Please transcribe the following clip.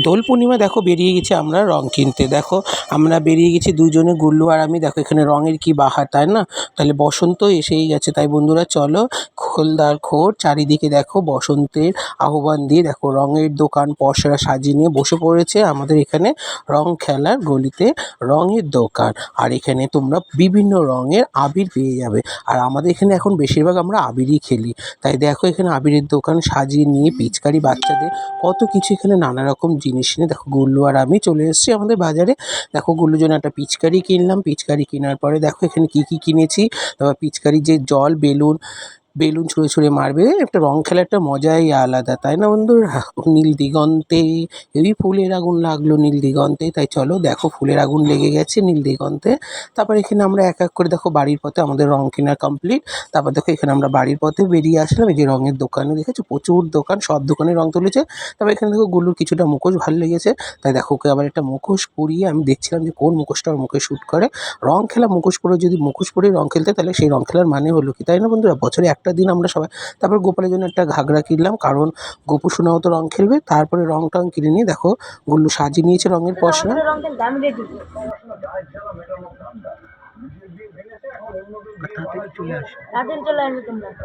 দোল পূর্ণিমা দেখো বেরিয়ে গেছি আমরা রং কিনতে। দেখো আমরা বেরিয়ে গেছি দুজনে, গুল্লু আর আমি। দেখো এখানে রঙের কি বাহার, তাই না? তাহলে বসন্ত এসেই গেছে, তাই বন্ধুরা চলো খোলদার খোর চারিদিকে দেখো বসন্তের আহ্বান দিয়ে দেখো রঙের দোকান পসরা সাজিয়ে নিয়ে বসে পড়েছে আমাদের এখানে রং খেলার গলিতে রঙের দোকান। আর এখানে তোমরা বিভিন্ন রঙের আবির পেয়ে যাবে। আর আমাদের এখানে এখন বেশিরভাগ আমরা আবিরই খেলি। তাই দেখো এখানে আবিরের দোকান সাজিয়ে নিয়ে পিচকারি বাচ্চাদের কত কিছু এখানে নানা রকম জিনিস নিয়ে দেখো গুল্লু আর আমি চলে এসেছি আমাদের বাজারে। দেখো গুল্লুর জন্য একটা পিচকারি কিনলাম। পিচকারি কেনার পরে দেখো এখানে কি কি কিনেছি। তারপর পিচকারির যে জল বেলুন বেলুন ছুঁড়ে ছুঁড়ে মারবে, একটা রং খেলার একটা মজাই আলাদা, তাই না বন্ধুরা? নীল দিগন্তে এই ফুলের আগুন লাগলো নীল দিগন্তে। তাই চলো দেখো ফুলের আগুন লেগে গেছে নীল দিগন্তে। তারপর এখানে আমরা এক এক করে দেখো বাড়ির পথে আমাদের রং কেনা কমপ্লিট। তারপর দেখো এখানে আমরা বাড়ির পথে বেরিয়ে আসলাম। এই যে রঙের দোকানে দেখেছো প্রচুর দোকান, সব দোকানে রং তুলেছে। তারপর এখানে দেখো গুল্লুর কিছুটা মুখোশ ভালো লেগেছে, তাই দেখো ওকে আবার একটা মুখোশ পরিয়ে আমি দেখছিলাম যে কোন মুখোশটা ওর মুখে শ্যুট করে। রং খেলা মুখোশ পরে, যদি মুখোশ পরে রং খেলতে তাহলে সেই রং খেলার মানে হলো কি, তাই না বন্ধুরা? বছরে একটা দিন আমরা সবাই। তারপর গোপালের জন্য একটা ঘাগরা কিনলাম, কারণ গোপু সোনাও তো রং খেলবে। তারপরে রং টং কিনে নিয়ে দেখো গুল্লু সাজিয়ে নিয়েছে রঙের পসরা। তাড়াতাড়ি চলে আসো।